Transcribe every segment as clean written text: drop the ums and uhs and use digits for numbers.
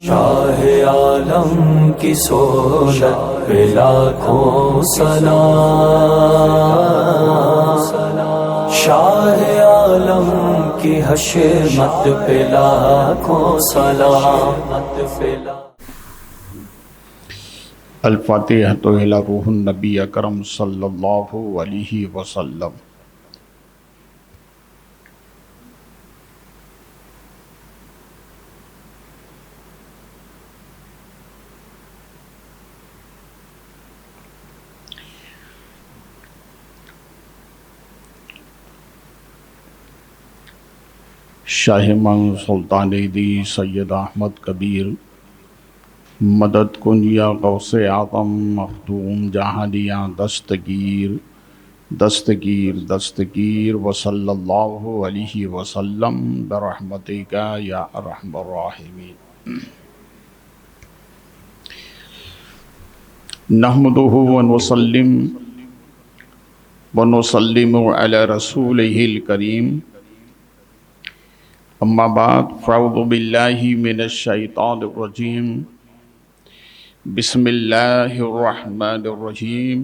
شاہ عالم کی سولت پہ لاکھوں سلام، شاہ عالم کی حشمت پہ لاکھوں سلام۔ الفاتحۃ الی روح النبی اکرم صلی اللہ علیہ وسلم۔ شاہ من سلطان دی سید احمد کبیر، مدد کن یا غوث اعظم مخدوم جہانیاں دستگیر دستگیر دستگیر وصلی اللہ علیہ وسلم برحمتک یا ارحم الراحمین۔ نحمدہ ونسلم علی رسولہ الکریم، اما بعد فاعوذ باللہ من الشیطان الرجیم، بسم اللہ الرحمن الرحیم۔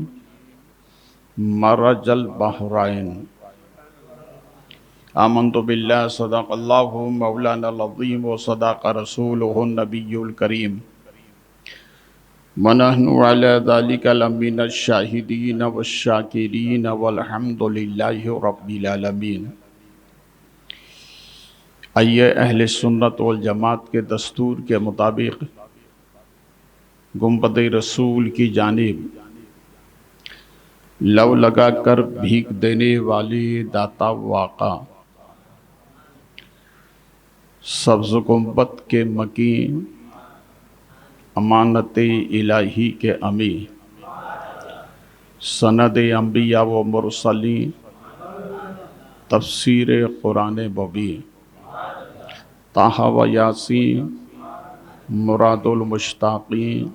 مرج البحرین، آمنت باللہ صدق اللہ مولانا العظیم وصدق رسولہ النبی الکریم، ونحن علی ذلک لمن الشاہدین والشاکرین والحمد للہ رب العالمین۔ آئیے اہل سنت والجماعت کے دستور کے مطابق گنبد رسول کی جانب لو لگا کر بھیک دینے والی داتا واقع سبز گنبد کے مکین، امانت الہی کے امی، سند انبیاء و مرسلین، تفسیر قرآن مبین، طٰہٰ و یاسین، مراد المشتاقین،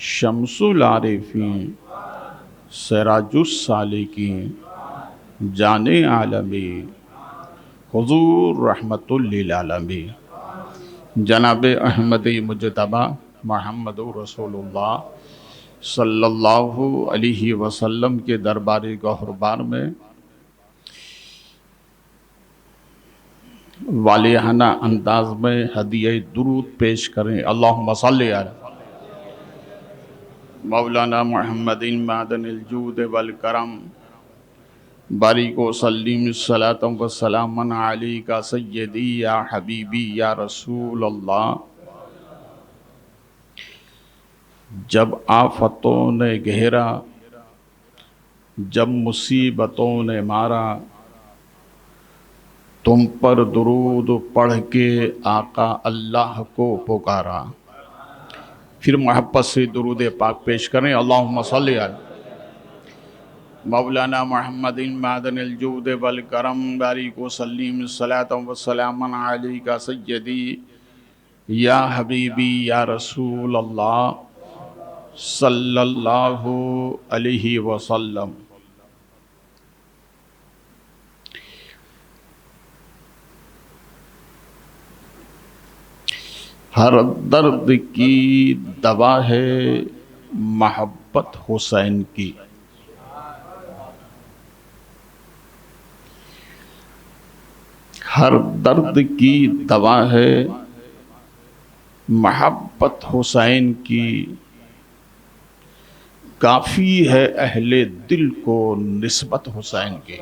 شمس العارفین، سراج السالکین، جان عالمی، حضور رحمت للعالمین، جناب احمد مجتبیٰ محمد رسول اللہ صلی اللہ علیہ وسلم کے دربار گوہربار میں والیانہ انداز میں ہدیہ درود پیش کریں۔ اللہم صلی علی مولانا محمد معدن الجود والکرم، بارک وسلم صلاۃ و سلام علیک سیدی یا حبیبی یا رسول اللہ۔ جب آفتوں نے گھیرا، جب مصیبتوں نے مارا، تم پر درود پڑھ کے آقا اللہ کو پکارا۔ پھر محبت سے درود پاک پیش کریں۔ اللہم صلی علی مولانا محمد معدن الجود والکرم، بارک وسلم صلاۃ و سلام علیک سیدی یا حبیبی یا رسول اللہ صلی اللہ علیہ وسلم۔ ہر درد کی دوا ہے محبت حسین کی، ہر درد کی دوا ہے محبت حسین کی، کافی ہے اہل دل کو نسبت حسین کی۔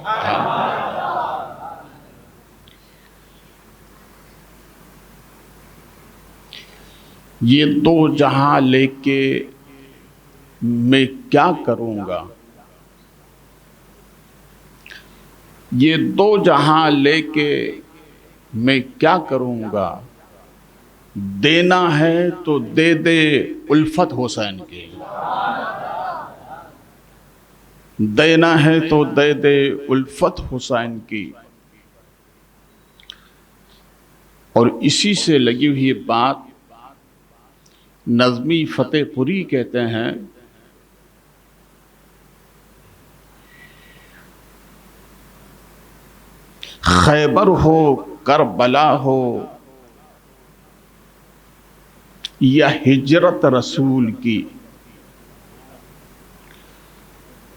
یہ دو جہاں لے کے میں کیا کروں گا، یہ دو جہاں لے کے میں کیا کروں گا، دینا ہے تو دے دے الفت حسین کی، دینا ہے تو دے دے الفت حسین کی۔ اور اسی سے لگی ہوئی بات نظمی فتح پوری کہتے ہیں، خیبر ہو کربلا ہو یا ہجرت رسول کی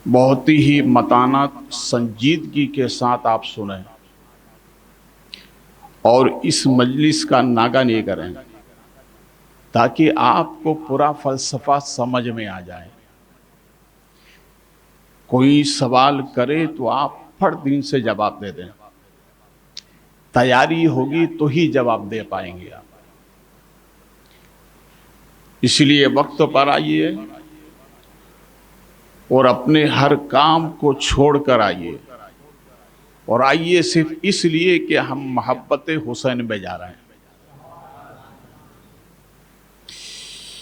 بہت ہی متانت سنجیدگی کے ساتھ آپ سنیں اور اس مجلس کا ناغہ نہیں کریں تاکہ آپ کو پورا فلسفہ سمجھ میں آ جائے۔ کوئی سوال کرے تو آپ پھٹ دین سے جواب دے دیں، تیاری ہوگی تو ہی جواب دے پائیں گے آپ۔ اس لیے وقت پر آئیے اور اپنے ہر کام کو چھوڑ کر آئیے، اور آئیے صرف اس لیے کہ ہم محبت حسین میں جا رہے ہیں۔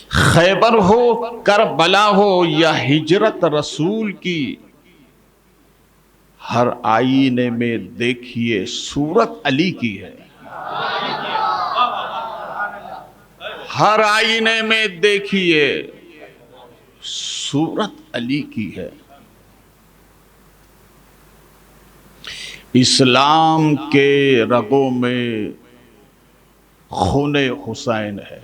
خیبر ہو، کربلا ہو یا ہجرت رسول کی، ہر آئینے میں دیکھیے صورت علی کی ہے۔ ہر آئینے میں دیکھیے صورت علی کی ہے۔ اسلام کے رگوں میں خون حسین ہے،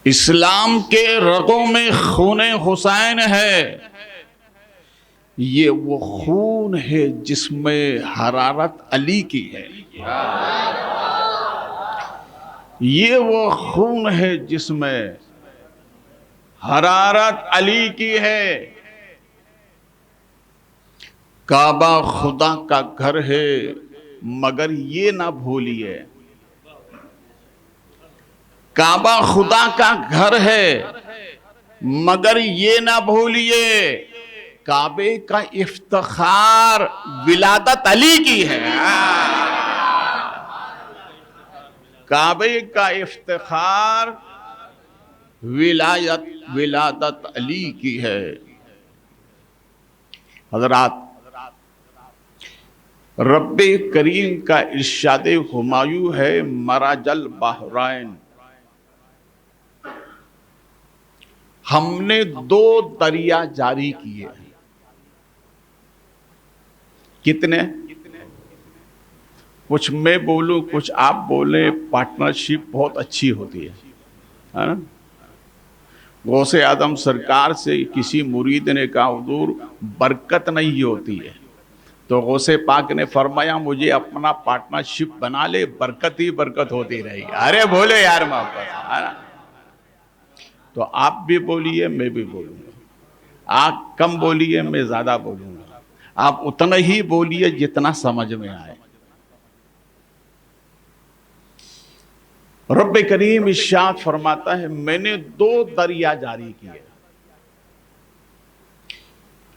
اسلام کے رگوں میں خون حسین ہے۔ یہ وہ خون ہے جس میں حرارت علی کی ہے، یہ وہ خون ہے جس میں حرارت علی کی ہے۔ کعبہ خدا کا گھر ہے مگر یہ نہ بھولیے، کعبہ خدا کا گھر ہے مگر یہ نہ بھولیے، کعبے کا افتخار ولادت علی کی ہے۔ کعبے کا افتخار ولادت علی کی ہے۔ حضرات، رب کریم کا ارشاد ہمایوں ہے مرج البحرین، ہم نے دو دریا جاری کیے ہیں۔ کتنے؟ کچھ میں بولوں کچھ آپ بولیں، پارٹنرشپ بہت اچھی ہوتی ہے نا؟ غوث اعظم سرکار سے کسی مرید نے کہا حضور برکت نہیں ہوتی ہے، تو غوث پاک نے فرمایا مجھے اپنا پارٹنرشپ بنا لے، برکت ہی برکت ہوتی رہے گی۔ ارے بولے یار محبت۔ تو آپ بھی بولیے، میں بھی بولوں گا، آپ کم بولیے، میں زیادہ بولوں گا، آپ اتنا ہی بولیے جتنا سمجھ میں آئے۔ رب کریم ارشاد فرماتا ہے میں نے دو دریا جاری کیے،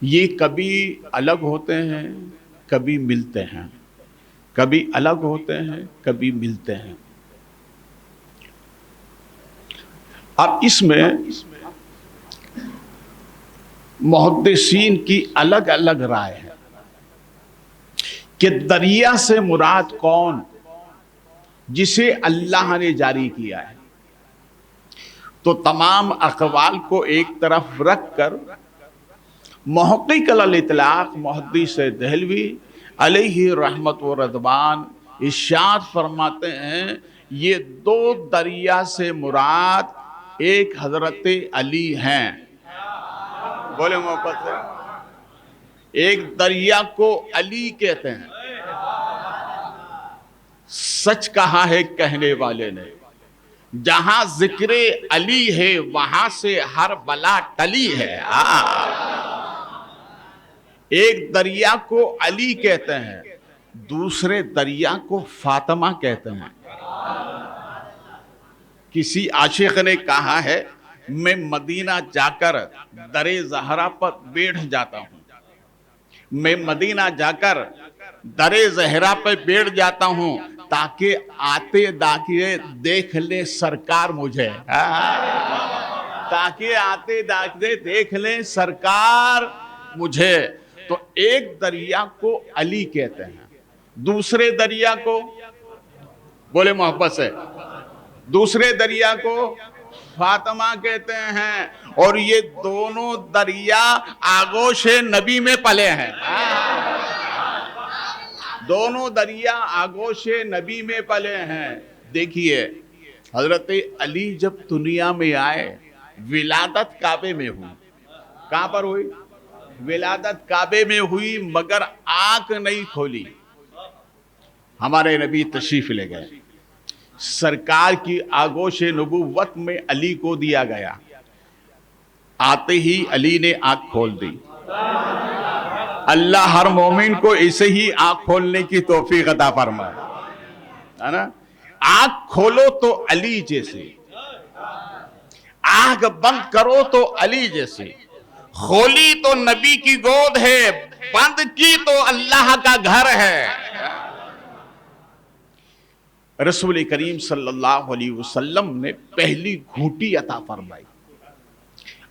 یہ کبھی الگ ہوتے ہیں کبھی ملتے ہیں، کبھی الگ ہوتے ہیں کبھی ملتے ہیں۔ اب اس میں محدثین کی الگ الگ رائے ہے کہ دریا سے مراد کون، جسے اللہ نے جاری کیا ہے۔ تو تمام اقوال کو ایک طرف رکھ کر محقق الاطلاق محدث دہلوی علیہ رحمت و رضوان ارشاد فرماتے ہیں یہ دو دریا سے مراد ایک حضرت علی ہیں۔ بولے محبت سے، ایک دریا کو علی کہتے ہیں۔ سچ کہا ہے کہنے والے نے، جہاں ذکر علی ہے وہاں سے ہر بلا ٹلی ہے۔ ایک دریا کو علی کہتے ہیں، دوسرے دریا کو فاطمہ کہتے ہیں۔ کسی عاشق نے کہا ہے میں مدینہ جا کر در زہرا پر بیٹھ جاتا ہوں، میں مدینہ جا کر در زہرا پہ بیٹھ جاتا ہوں تاکہ آتے داخلے دیکھ لے سرکار مجھے، تاکہ آتے داخلے دیکھ لے سرکار مجھے۔ تو ایک دریا کو علی کہتے ہیں، دوسرے دریا کو، بولے محبت سے، دوسرے دریا کو فاطمہ کہتے ہیں، اور یہ دونوں دریا آغوش نبی میں پلے ہیں۔ دونوں دریا آغوش نبی میں پلے ہیں۔ دیکھیے حضرت علی جب دنیا میں آئے ولادت کعبے میں ہوئی. کہاں پر ہوئی؟ ولادت کعبے میں ہوئی، مگر آنکھ نہیں کھولی. ہمارے نبی تشریف لے گئے، سرکار کی آغوش نبوت میں علی کو دیا گیا. آتے ہی علی نے آنکھ کھول دی. اللہ ہر مومن کو اسے ہی آنکھ کھولنے کی توفیق عطا فرمائے، ہے نا. آنکھ کھولو تو علی جیسے، آنکھ بند کرو تو علی جیسے. کھولی تو نبی کی گود ہے، بند کی تو اللہ کا گھر ہے. رسول کریم صلی اللہ علیہ وسلم نے پہلی گھونٹی عطا فرمائی،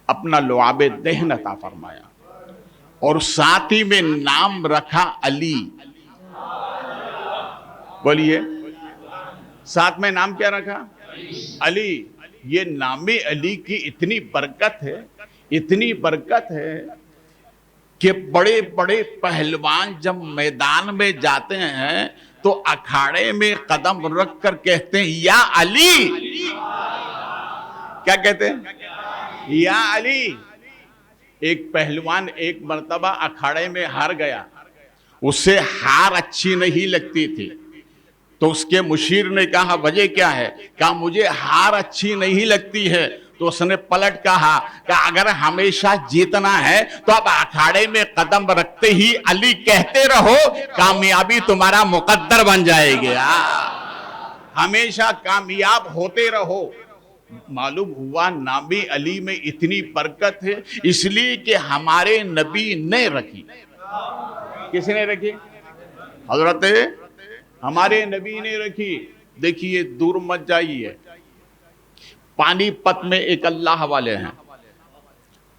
اپنا لعاب دہن عطا فرمایا، اور ساتھ ہی میں نام رکھا علی. بولیے، ساتھ میں نام کیا رکھا؟ علی. یہ نام علی کی اتنی برکت ہے، اتنی برکت ہے کہ بڑے بڑے پہلوان جب میدان میں جاتے ہیں تو اکھاڑے میں قدم رکھ کر کہتے ہیں یا علی. کیا کہتے ہیں؟ یا علی. ایک پہلوان ایک مرتبہ اکھاڑے میں ہار گیا، اسے ہار اچھی نہیں لگتی تھی، تو اس کے مشیر نے کہا وجہ کیا ہے؟ کہا مجھے ہار اچھی نہیں لگتی ہے. تو اس نے پلٹ کہا کہ اگر ہمیشہ جیتنا ہے تو اب اکھاڑے میں قدم رکھتے ہی علی کہتے رہو، کامیابی تمہارا مقدر بن جائے گی. ہمیشہ کامیاب ہوتے رہو. معلوم ہوا نام علی میں اتنی برکت ہے، اس لیے کہ ہمارے نبی نے رکھی. کس نے رکھی؟ حضرت ہمارے نبی نے رکھی. دیکھیے دور مت جائیے، پانی پت میں ایک اللہ والے ہیں،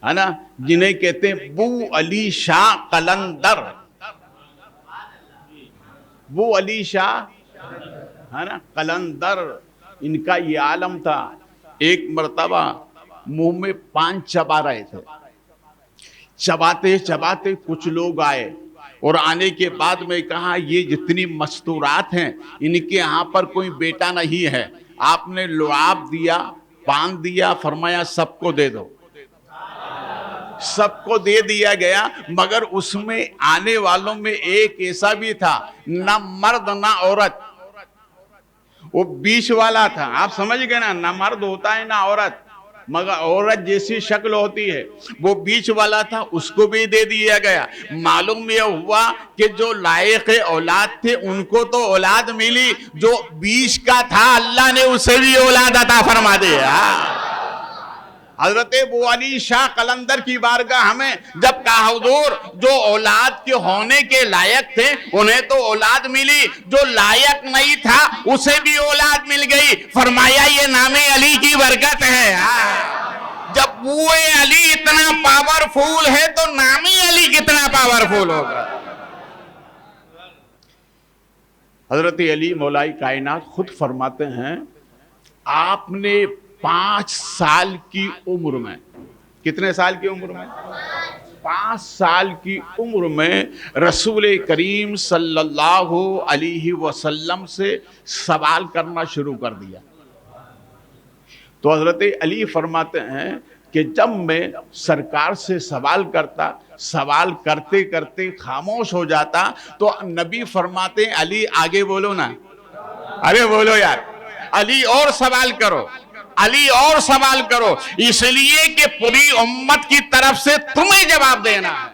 ہے نا، جنہیں کہتے ہیں بو علی شاہ قلندر. بو علی شاہ، ہے نا، قلندر. ان کا یہ عالم تھا. ایک مرتبہ منہ میں پان چبا رہے تھے، چباتے چباتے کچھ لوگ آئے، اور آنے کے بعد میں کہا یہ جتنی مستورات ہیں ان کے یہاں پر کوئی بیٹا نہیں ہے. آپ نے لعاب دیا، پان دیا، فرمایا سب کو دے دو. سب کو دے دیا گیا، مگر اس میں آنے والوں میں ایک ایسا بھی تھا، نہ مرد نہ عورت، وہ بیچ والا تھا. آپ سمجھ گئے نا، نہ مرد ہوتا ہے نہ عورت، مگر عورت جیسی شکل ہوتی ہے، وہ بیچ والا تھا، اس کو بھی دے دیا گیا. معلوم یہ ہوا کہ جو لائق اولاد تھے ان کو تو اولاد ملی، جو بیچ کا تھا اللہ نے اسے بھی اولاد عطا فرما دیا. حضرت ابو علی شاہ قلندر کی بارگاہ ہمیں جب کہا حضور جو اولاد کے ہونے کے لائق تھے انہیں تو اولاد ملی، جو لائق نہیں تھا اسے بھی اولاد مل گئی. فرمایا یہ نام علی کی برکت ہے. جب وہ علی اتنا پاورفل ہے تو نام علی کتنا پاورفل ہوگا. حضرت علی مولا کائنات خود فرماتے ہیں آپ نے 5 سال کی عمر میں، کتنے سال کی عمر میں؟ 5 سال کی عمر میں رسول کریم صلی اللہ علیہ وسلم سے سوال کرنا شروع کر دیا. تو حضرت علی فرماتے ہیں کہ جب میں سرکار سے سوال کرتا، سوال کرتے کرتے خاموش ہو جاتا تو نبی فرماتے ہیں علی آگے بولو نا. ارے بولو یار، علی اور سوال کرو، علی اور سوال کرو، اس لیے کہ پوری امت کی طرف سے تمہیں جواب دینا ہے.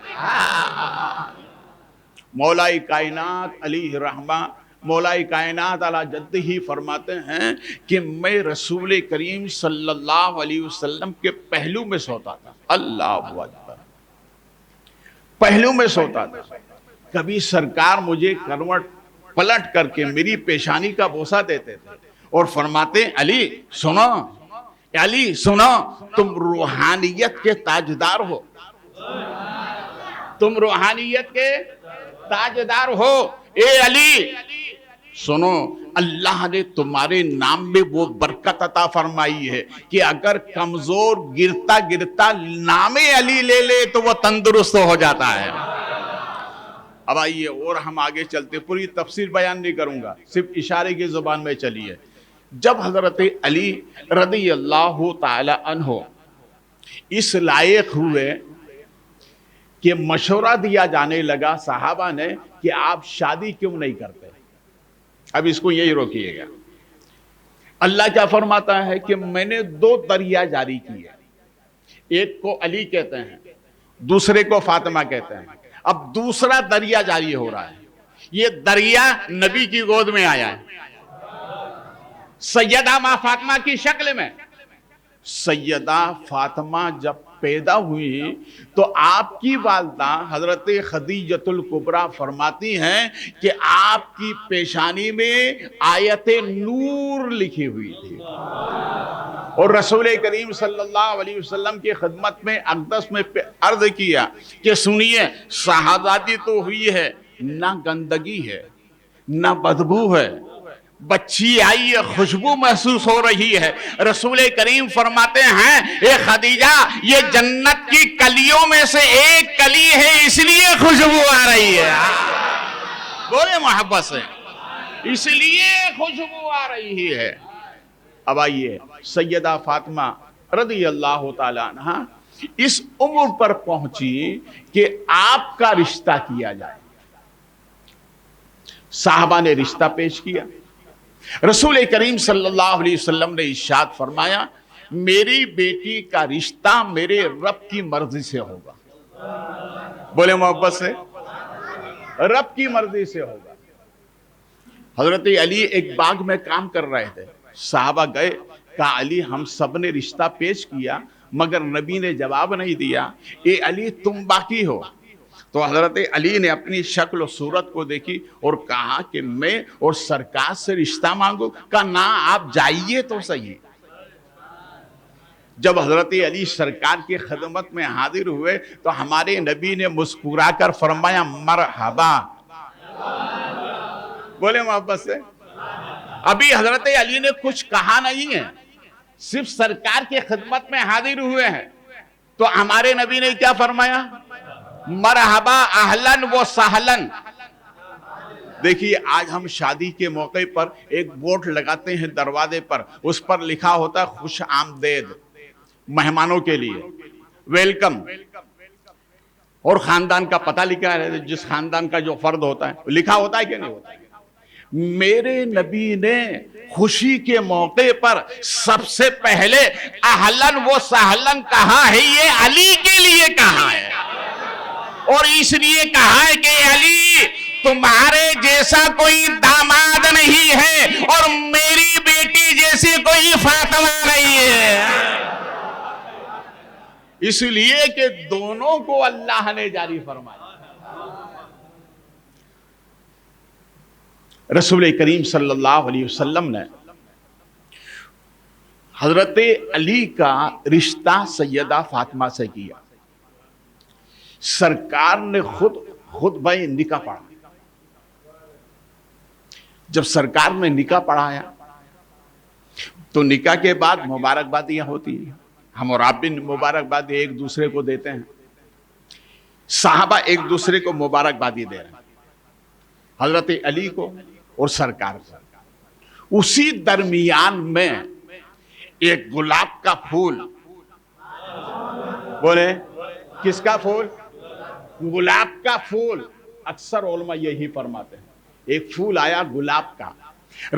مولا کائنات علیہ رحمہ، مولا کائنات علی جدہ ہی فرماتے ہیں کہ میں رسول کریم صلی اللہ علیہ وسلم کے پہلو میں سوتا تھا. اللہ اکبر، پہلو میں سوتا تھا. کبھی سرکار مجھے کروٹ پلٹ کر کے میری پیشانی کا بوسہ دیتے تھے اور فرماتے علی سنو، علی سنو، تم روحانیت کے تاجدار ہو، تم روحانیت کے تاجدار ہو. اے علی سنو، اللہ نے تمہارے نام میں وہ برکت عطا فرمائی ہے کہ اگر کمزور گرتا گرتا نام علی لے لے تو وہ تندرست ہو جاتا ہے. اب آئیے اور ہم آگے چلتے، پوری تفسیر بیان نہیں کروں گا، صرف اشارے کی زبان میں چلیے. جب حضرت علی رضی اللہ تعالی عنہ اس لائق ہوئے کہ مشورہ دیا جانے لگا صحابہ نے کہ آپ شادی کیوں نہیں کرتے، اب اس کو یہی روکیے گا، اللہ کیا فرماتا ہے کہ میں نے 2 دریا جاری کیے، ایک کو علی کہتے ہیں، دوسرے کو فاطمہ کہتے ہیں، اب دوسرا دریا جاری ہو رہا ہے، یہ دریا نبی کی گود میں آیا ہے، سیدہ ماں فاطمہ کی شکل میں۔ سیدہ فاطمہ جب پیدا ہوئی تو آپ کی والدہ حضرت خدیجۃ الکبریٰ فرماتی ہیں کہ آپ کی پیشانی میں آیت نور لکھی ہوئی تھی، اور رسول کریم صلی اللہ علیہ وسلم کی خدمت میں اقدس میں عرض کیا کہ سنیے، شہادتی تو ہوئی ہے، نہ گندگی ہے نہ بدبو ہے، بچی آئی ہے، خوشبو محسوس ہو رہی ہے۔ رسول کریم فرماتے ہیں اے خدیجہ، یہ جنت کی کلیوں میں سے ایک کلی ہے، اس لیے خوشبو آ رہی ہے، بولے محبت سے، اس لیے خوشبو آ رہی ہے۔ اب آئیے، سیدہ فاطمہ رضی اللہ تعالی عنہ اس عمر پر پہنچی کہ آپ کا رشتہ کیا جائے، صحابہ نے رشتہ پیش کیا، رسول کریم صلی اللہ علیہ وسلم نے ارشاد فرمایا میری بیٹی کا رشتہ میرے رب کی مرضی سے ہوگا، بولے محبت سے، رب کی مرضی سے ہوگا۔ حضرت علی ایک باغ میں کام کر رہے تھے، صحابہ گئے، کہا علی ہم سب نے رشتہ پیش کیا مگر نبی نے جواب نہیں دیا، اے علی تم باقی ہو۔ تو حضرت علی نے اپنی شکل و صورت کو دیکھی اور کہا کہ میں اور سرکار سے رشتہ مانگوں؟ کہا نہ، آپ جائیے تو صحیح۔ جب حضرت علی سرکار کی خدمت میں حاضر ہوئے تو ہمارے نبی نے مسکرا کر فرمایا مرحبا، بولے محبت سے۔ ابھی حضرت علی نے کچھ کہا نہیں ہے، صرف سرکار کی خدمت میں حاضر ہوئے ہیں، تو ہمارے نبی نے کیا فرمایا؟ مرحبا اہلن و سہلن۔ دیکھیے آج ہم شادی کے موقع پر ایک بورڈ لگاتے ہیں دروازے پر، اس پر لکھا ہوتا ہے خوش آمدید، مہمانوں کے لیے ویلکم، اور خاندان کا پتہ لکھا ہے، جس خاندان کا جو فرد ہوتا ہے لکھا ہوتا ہے کہ نہیں ہوتا ہے۔ میرے نبی نے خوشی کے موقع پر سب سے پہلے اہلن و سہلن کہا ہے، یہ علی کے لیے کہا ہے، اور اس لیے کہا ہے کہ علی تمہارے جیسا کوئی داماد نہیں ہے اور میری بیٹی جیسی کوئی فاطمہ نہیں ہے، اس لیے کہ دونوں کو اللہ نے جاری فرمایا۔ رسول کریم صلی اللہ علیہ وسلم نے حضرت علی کا رشتہ سیدہ فاطمہ سے کیا، سرکار نے خود بھائی نکاح پڑھا۔ جب سرکار نے نکاح پڑھایا تو نکاح کے بعد مبارکبادیاں ہوتی ہیں، ہم اور آپ بھی مبارکبادی ایک دوسرے کو دیتے ہیں، صحابہ ایک دوسرے کو مبارکبادی دے رہے ہیں، حضرت علی کو اور سرکار کو۔ اسی درمیان میں ایک گلاب کا پھول، بولے کس کا پھول؟ گلاب کا پھول، اکثر علماء یہی فرماتے ہیں، ایک پھول آیا گلاب کا،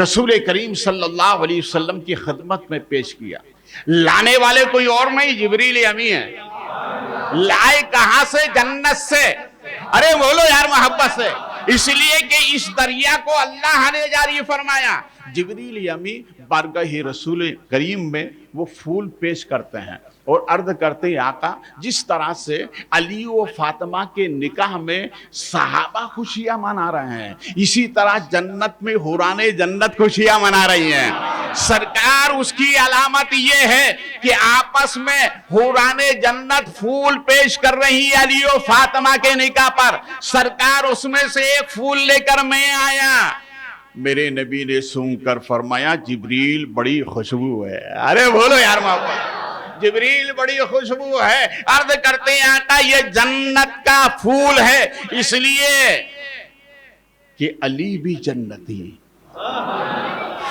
رسول کریم صلی اللہ علیہ وسلم کی خدمت میں پیش کیا۔ لانے والے کوئی اور نہیں، جبریل امی ہے، لائے کہاں سے؟ جنت سے، ارے بولو یار محبت سے، اس لیے کہ اس دریا کو اللہ نے جاری فرمایا۔ جبریل امی بارگاہ رسول کریم میں وہ پھول پیش کرتے ہیں اور عرض کرتے ہیں آقا جس طرح سے علی و فاطمہ کے نکاح میں صحابہ خوشیاں منا رہے ہیں، اسی طرح جنت میں حوران جنت خوشیاں منا رہی ہیں۔ سرکار اس کی علامت یہ ہے کہ آپس میں حوران جنت پھول پیش کر رہی ہے علی و فاطمہ کے نکاح پر۔ سرکار اس میں سے ایک پھول لے کر میں آیا، میرے نبی نے سونگ کر فرمایا جبریل بڑی خوشبو ہے، ارے بولو یار محبت، جبریل بڑی خوشبو ہے۔ عرض کرتے ہیں آقا یہ جنت کا پھول ہے، اس لیے کہ علی بھی جنتی،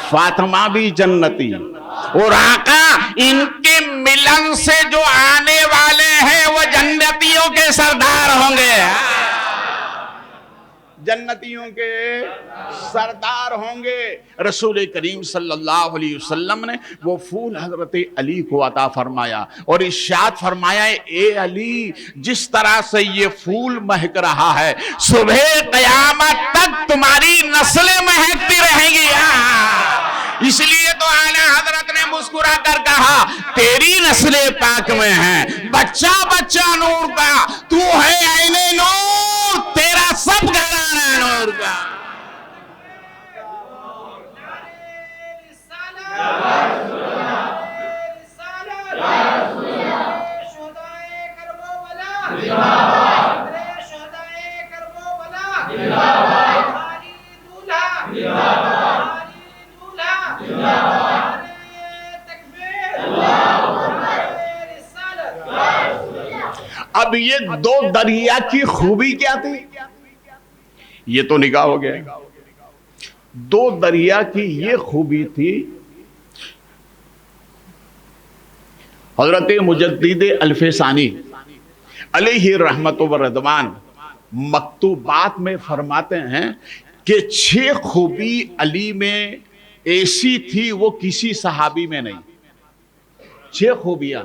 فاطمہ بھی جنتی، اور آقا ان کے ملن سے جو آنے والے ہیں وہ جنتیوں کے سردار ہوں گے، جنتیوں کے سردار ہوں گے۔ رسول کریم صلی اللہ علیہ وسلم نے وہ پھول حضرت علی کو عطا فرمایا اور ارشاد فرمایا، اے علی جس طرح سے یہ پھول مہک رہا ہے صبح قیامت تک تمہاری نسلیں مہکتی رہیں گی۔ اس لیے تو اعلیٰ حضرت نے مسکرا کر کہا، تیری نسل پاک میں ہیں بچہ بچہ نور کا، تو ہے عین نور، تیرا سب گھرانہ نور کا۔ اب یہ دو دریا کی خوبی کیا تھی؟ یہ تو نکاح ہو گیا۔ دو دریا کی یہ خوبی تھی، حضرت مجدد الفسانی علیہ رحمت و رضوان مکتوبات میں فرماتے ہیں کہ 6 خوبی علی میں ایسی تھی وہ کسی صحابی میں نہیں۔ 6 خوبیاں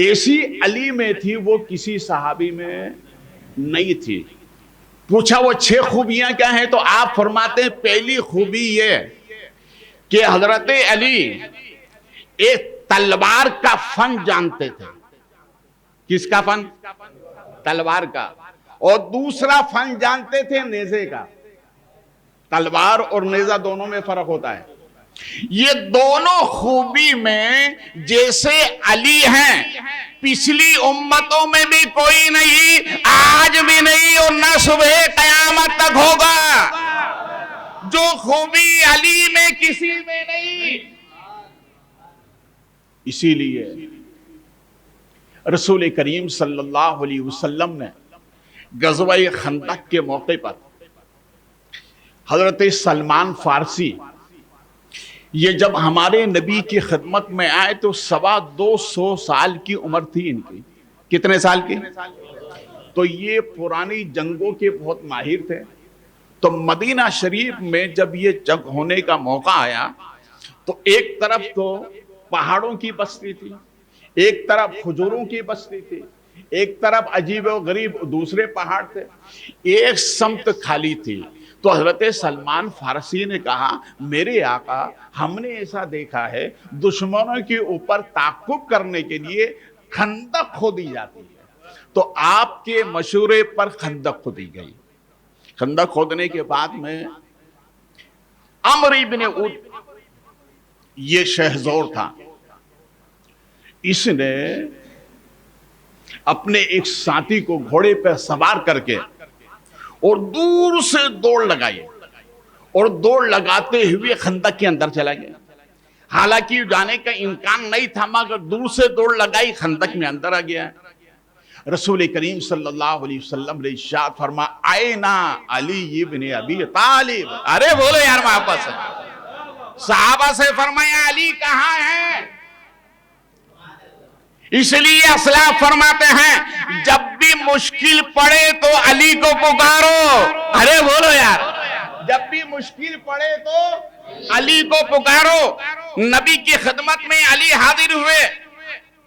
ایسی علی میں تھی وہ کسی صحابی میں نہیں تھی۔ پوچھا وہ 6 خوبیاں کیا ہیں؟ تو آپ فرماتے ہیں پہلی خوبی یہ کہ حضرت علی ایک تلوار کا فن جانتے تھے۔ کس کا فن؟ تلوار کا۔ اور دوسرا فن جانتے تھے نیزے کا۔ تلوار اور نیزہ دونوں میں فرق ہوتا ہے۔ یہ دونوں خوبی میں جیسے علی ہیں پچھلی امتوں میں بھی کوئی نہیں، آج بھی نہیں اور نہ صبح قیامت تک ہوگا۔ جو خوبی علی میں کسی میں نہیں۔ اسی لیے رسول کریم صلی اللہ علیہ وسلم نے غزوہ خندق کے موقع پر حضرت سلمان فارسی یہ جب ہمارے نبی کی خدمت میں آئے تو 225 سال کی عمر تھی ان کی۔ کتنے سال کی؟ تو یہ پرانی جنگوں کے بہت ماہر تھے۔ تو مدینہ شریف میں جب یہ جنگ ہونے کا موقع آیا تو ایک طرف تو پہاڑوں کی بستی تھی، ایک طرف کھجوروں کی بستی تھی، ایک طرف عجیب و غریب دوسرے پہاڑ تھے، ایک سمت خالی تھی۔ تو حضرت سلمان فارسی نے کہا، میرے آقا ہم نے ایسا دیکھا ہے دشمنوں کے اوپر تعقب کرنے کے لیے خندق کھودی جاتی ہے، تو آپ کے مشورے پر خندق کھودی گئی۔ خندق کھودنے کے بعد میں عمرو ابن عود یہ شہزور تھا، اس نے اپنے ایک ساتھی کو گھوڑے پہ سوار کر کے اور دور سے دوڑ لگائی اور دوڑ لگاتے ہوئے خندق کے اندر چلا گیا۔ حالانکہ جانے کا امکان نہیں تھا مگر دور سے دوڑ لگائی، خندق میں اندر آ گیا۔ رسول کریم صلی اللہ علیہ وسلم نے ارشاد فرما، آئینا علی ابن ابی طالب۔ ارے بولو یار محبت سے۔ صحابہ سے فرمایا علی کہاں ہے؟ اس لیے اسلاف فرماتے ہیں جب بھی مشکل پڑے تو علی کو پکارو۔ ارے بولو یار، جب بھی مشکل پڑے تو علی کو پکارو۔ نبی کی خدمت میں علی حاضر ہوئے،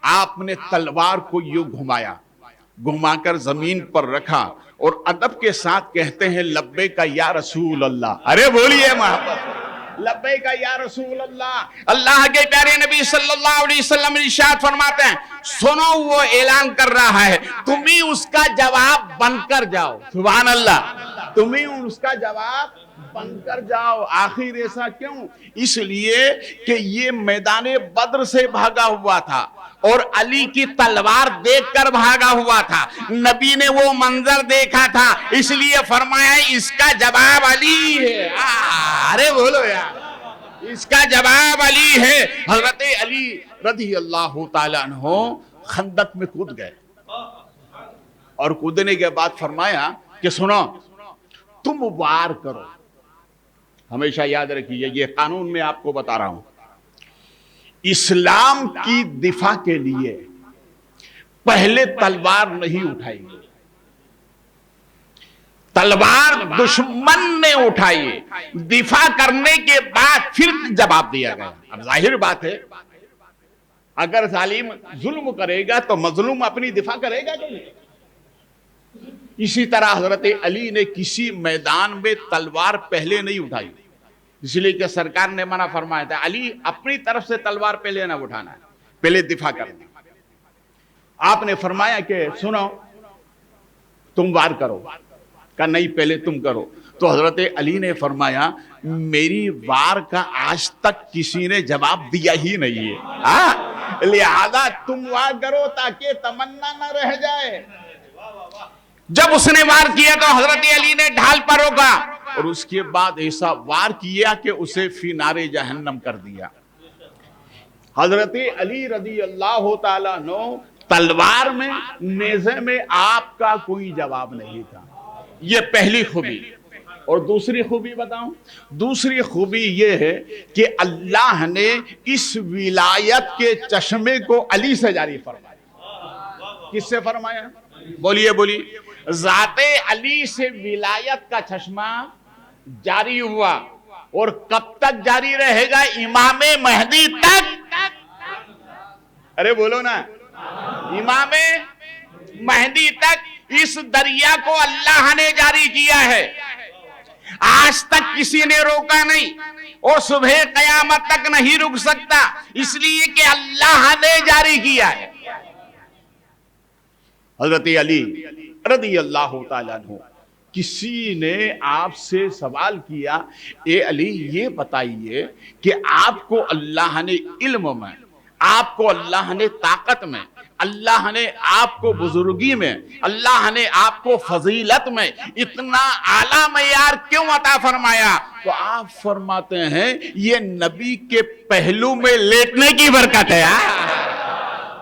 آپ نے تلوار کو یوں گھمایا، گھما کر زمین پر رکھا اور ادب کے ساتھ کہتے ہیں لبیک یا رسول اللہ۔ ارے بولیے محبت، لبیک یا رسول اللہ۔ اللہ کے پیارے نبی صلی اللہ علیہ وسلم ارشاد فرماتے ہیں، سنو وہ اعلان کر رہا ہے، تم ہی اس کا جواب بن کر جاؤ۔ سبحان اللہ، تم ہی اس کا جواب بن کر جاؤ۔ آخر ایسا کیوں؟ اس لیے کہ یہ میدان بدر سے بھاگا ہوا تھا اور علی کی تلوار دیکھ کر بھاگا ہوا تھا۔ نبی نے وہ منظر دیکھا تھا، اس لیے فرمایا اس کا جواب علی ہے۔ ارے بولو یار، اس کا جواب علی ہے۔ حضرت علی رضی اللہ تعالیٰ عنہ خندق میں کود گئے اور کودنے کے بعد فرمایا کہ سنو، تم وار کرو، ہمیشہ یاد رکھیے، یہ قانون میں آپ کو بتا رہا ہوں، اسلام کی دفاع کے لیے پہلے تلوار نہیں اٹھائی گئی، تلوار دشمن نے اٹھائی، دفاع کرنے کے بعد پھر جواب دیا گیا۔ اب ظاہر بات ہے اگر ظالم ظلم کرے گا تو مظلوم اپنی دفاع کرے گا کہ نہیں؟ اسی طرح حضرت علی نے کسی میدان میں تلوار پہلے نہیں اٹھائی، اس لیے کہ سرکار نے منع فرمایا تھا علی اپنی طرف سے تلوار پہلے نہ اٹھانا ہے، پہلے دفاع کرنا۔ آپ نے فرمایا کہ سنو تم وار کرو، کہا نہیں پہلے تم کرو، تو حضرت علی نے فرمایا میری وار کا آج تک کسی نے جواب دیا ہی نہیں ہے، لہذا تم وار کرو تاکہ تمنا نہ رہ جائے۔ جب اس نے وار کیا تو حضرت علی نے ڈھال پر روکا اور اس کے بعد ایسا وار کیا کہ اسے فی نار جہنم کر دیا۔ حضرت علی رضی اللہ تعالیٰ عنہ تلوار میں، نیزے میں آپ کا کوئی جواب نہیں تھا، یہ پہلی خوبی۔ اور دوسری خوبی بتاؤں، دوسری خوبی یہ ہے کہ اللہ نے اس ولایت کے چشمے کو علی سے جاری فرمایا۔ کس سے فرمایا؟ بولیے بولیے۔ ذات علی سے ولایت کا چشمہ جاری ہوا، اور کب تک جاری رہے گا؟ امام مہدی تک۔ ارے بولو نا، امام مہدی تک اس دریا کو اللہ نے جاری کیا ہے، آج تک کسی نے روکا نہیں، اور صبح قیامت تک نہیں رک سکتا، اس لیے کہ اللہ نے جاری کیا ہے۔ حضرت علی رضی اللہ تعالیٰ عنہ، کسی نے آپ سے سوال کیا اے علی یہ بتائیے کہ آپ کو اللہ نے علم میں، آپ کو اللہ نے طاقت میں، اللہ نے آپ کو بزرگی میں، اللہ نے آپ کو فضیلت میں اتنا اعلیٰ معیار کیوں عطا فرمایا؟ تو آپ فرماتے ہیں یہ نبی کے پہلو میں لیٹنے کی برکت ہے،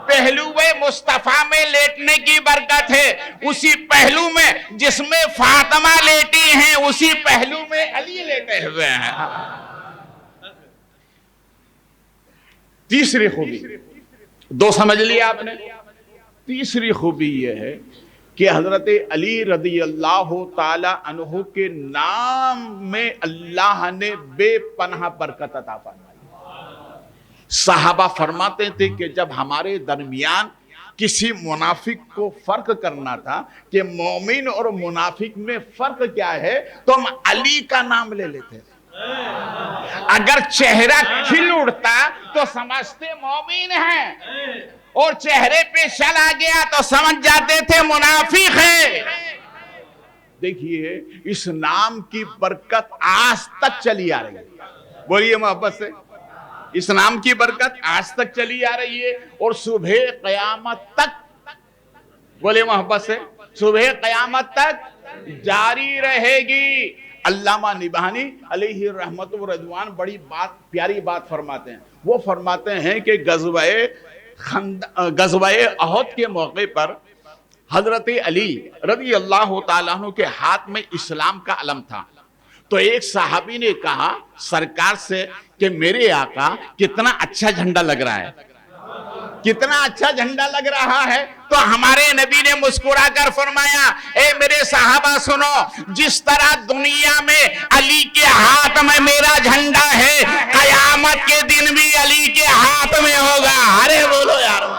پہلو مصطفیٰ میں لیٹنے کی برکت ہے، اسی پہلو میں جس میں فاطمہ لیٹی ہیں اسی پہلو میں علی لیٹے ہوئے ہیں۔ تیسری خوبی، دو سمجھ لیا آپ نے، تیسری خوبی یہ ہے کہ حضرت علی رضی اللہ تعالی عنہ کے نام میں اللہ نے بے پناہ برکت عطا فرمائی۔ صحابہ فرماتے تھے کہ جب ہمارے درمیان کسی منافق کو فرق کرنا تھا کہ مومن اور منافق میں فرق کیا ہے تو ہم علی کا نام لے لیتے تھے، اگر چہرہ کھل اڑتا تو سمجھتے مومن ہیں، اور چہرے پہ شل آ گیا تو سمجھ جاتے تھے منافق ہے۔ دیکھیے اس نام کی برکت آج تک چلی آ رہی ہے، بولیے محبت سے، اس نام کی برکت آج تک چلی آ رہی ہے، اور صبح قیامت تک، بولے محبت سے، صبح قیامت تک جاری رہے گی۔ علامہ نبہانی علیہ رحمت و رضوان بڑی پیاری بات فرماتے ہیں، وہ فرماتے ہیں کہ غزوہ احد کے موقع پر حضرت علی رضی اللہ تعالیٰ عنہ کے ہاتھ میں اسلام کا علم تھا، تو ایک صحابی نے کہا سرکار سے کہ میرے آقا کتنا اچھا جھنڈا لگ رہا ہے، کتنا اچھا جھنڈا لگ رہا ہے، تو ہمارے نبی نے مسکرا کر فرمایا اے میرے صحابہ سنو، جس طرح دنیا میں علی کے ہاتھ میں میرا جھنڈا ہے، قیامت کے دن بھی علی کے ہاتھ میں ہوگا۔ ارے بولو یار،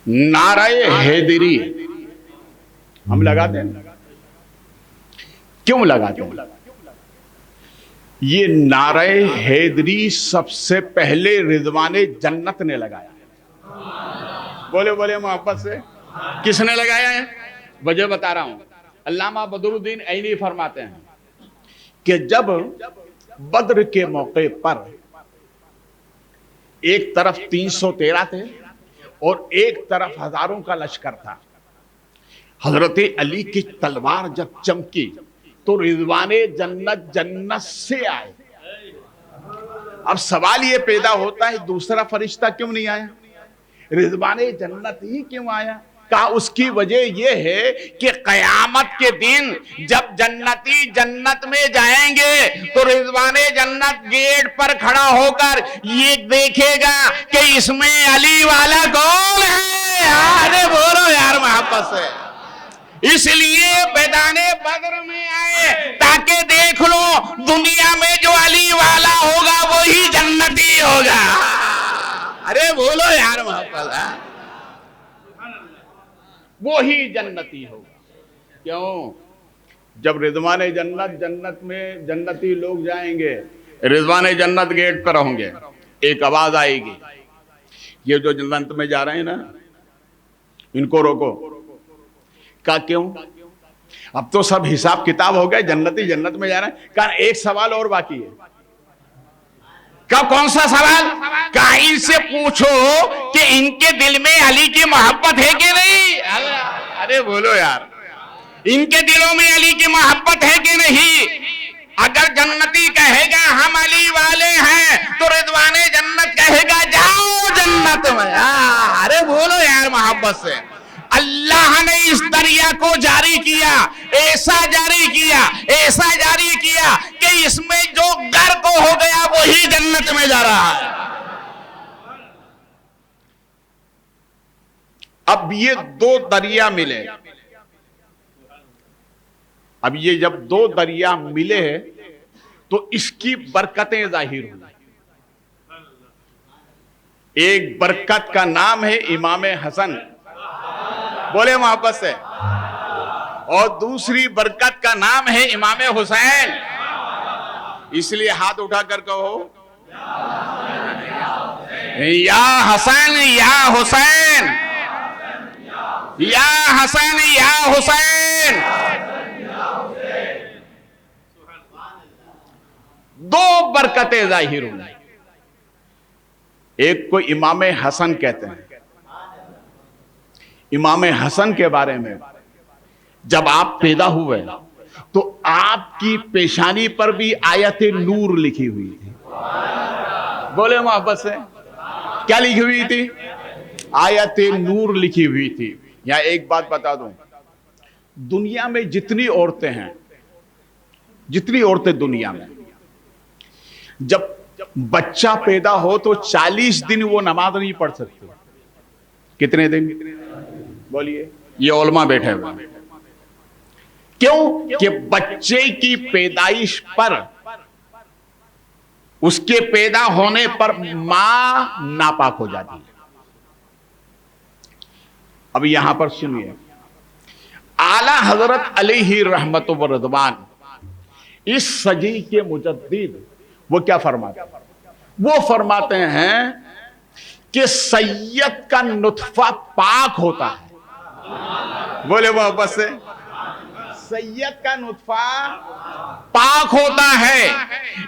نعرہ حیدری ہم لگاتے ہیں، کیوں لگاتے ہیں؟ یہ نعرہ حیدری سب سے پہلے رضوان جنت نے لگایا، بولے بولے محبت سے، کس نے لگایا ہے؟ وجہ بتا رہا ہوں. علامہ بدر الدین عینی فرماتے ہیں کہ جب بدر کے موقع پر ایک طرف 313 تھے اور ایک طرف ہزاروں کا لشکر تھا، حضرت علی کی تلوار جب چمکی تو رضوان جنت جنت سے آئے. اب سوال یہ پیدا ہوتا ہے دوسرا فرشتہ کیوں نہیں آیا، رضوان جنت ہی کیوں آیا؟ کہا اس کی وجہ یہ ہے کہ قیامت کے دن جب جنتی جنت میں جائیں گے تو رضوان جنت گیٹ پر کھڑا ہو کر یہ دیکھے گا کہ اس میں علی والا کون ہے. ارے بولو یار محبت سے. اس لیے میدان بدر میں آئے تاکہ دیکھ لو دنیا میں جو علی والا ہوگا وہی جنتی ہوگا. ارے بولو یار محبت، وہی جنتی ہوگا. کیوں؟ جب رضوان جنت جنت میں جنتی لوگ جائیں گے، رضوان جنت گیٹ پر ہوں گے، ایک آواز آئے گی، یہ جو جنت میں جا رہے ہیں نا ان کو روکو. کہا کیوں؟ اب تو سب حساب کتاب ہو گئے، جنتی جنت میں جا رہے ہیں. کہا ایک سوال اور باقی ہے. کون سا سوال؟ کہا ان سے پوچھو کہ ان کے دل میں علی کی محبت ہے کہ نہیں. ارے بولو یار، ان کے دلوں میں علی کی محبت ہے کہ نہیں؟ اگر جنتی کہے گا ہم علی والے ہیں تو رضوان جنت کہے گا جاؤ جنت میں. ارے بولو یار محبت سے. اللہ نے اس دریا کو جاری کیا، ایسا جاری کیا، ایسا جاری کیا کہ اس میں جو غرق ہو گیا وہی جنت میں جا رہا ہے. اب یہ دو دریا ملے، اب یہ جب دو دریا ملے تو اس کی برکتیں ظاہر ہوئی. ایک برکت کا نام ہے امام حسن، بولے محبت سے، اور دوسری برکت کا نام ہے امام حسین. اس لیے ہاتھ اٹھا کر کہو یا حسن یا حسین، یا حسن یا حسین. دو برکتیں ظاہر ہوئی. ایک کو امام حسن کہتے ہیں. امام حسن کے بارے میں جب آپ پیدا ہوئے تو آپ کی پیشانی پر بھی آیت نور لکھی ہوئی تھی. بولے محبت سے، کیا لکھی ہوئی تھی؟ آیت نور لکھی ہوئی تھی. یہاں ایک بات بتا دوں، دنیا میں جتنی عورتیں ہیں، جتنی عورتیں دنیا میں، جب بچہ پیدا ہو تو 40 دن وہ نماز نہیں پڑھ سکتے. کتنے دن؟ بولیے. یہ علماء بیٹھے ہوئے. کیوں؟ کہ بچے کی پیدائش پر، اس کے پیدا ہونے پر ماں ناپاک ہو جاتی ہے. اب یہاں پر سنیے، اعلی حضرت علیہ رحمت و رضوان اس صدی کے مجدد وہ کیا فرماتے ہیں؟ وہ فرماتے ہیں کہ سید کا نطفہ پاک ہوتا ہے. بولے محبت سے، سید کا نطفہ پاک ہوتا ہے.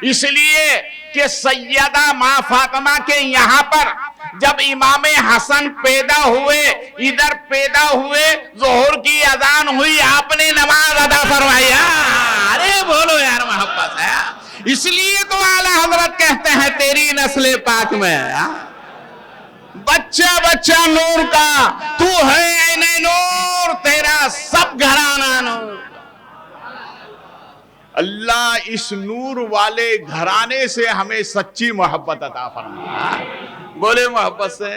اس لیے کہ سیدہ ماں فاطمہ کے یہاں پر جب امام حسن پیدا ہوئے، ادھر پیدا ہوئے، ظہر کی اذان ہوئی، آپ نے نماز ادا فرمائی. ارے بولو یار محبت ہے. اس لیے تو اعلیٰ حضرت کہتے ہیں تیری نسل پاک میں بچہ بچہ نور کا، تو ہے عین نور، تیرا سب گھرانہ نور. اللہ اس نور والے گھرانے سے ہمیں سچی محبت عطا فرمائے. بولے محبت سے.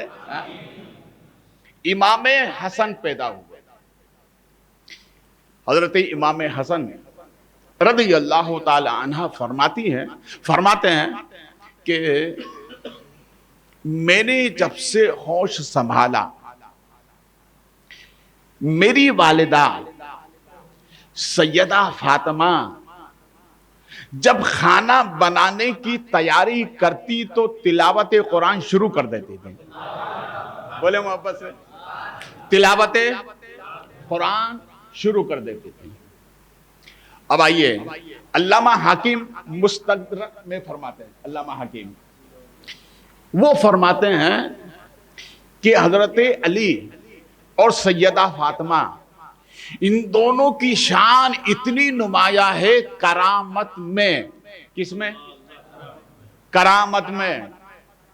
امام حسن پیدا ہوئے. حضرت امام حسن رضی اللہ تعالی عنہ فرماتے ہیں کہ میں نے جب سے ہوش سنبھالا، میری والدہ سیدہ فاطمہ جب کھانا بنانے کی تیاری کرتی تو تلاوت قرآن شروع کر دیتی تھی. بولے محبت سے، تلاوت قرآن شروع کر دیتے تھے۔ اب آئیے علامہ حاکم مستدرک میں فرماتے ہیں، علامہ حاکم وہ فرماتے ہیں کہ حضرت علی اور سیدہ فاطمہ ان دونوں کی شان اتنی نمایاں ہے کرامت میں، کس میں؟ کرامت میں۔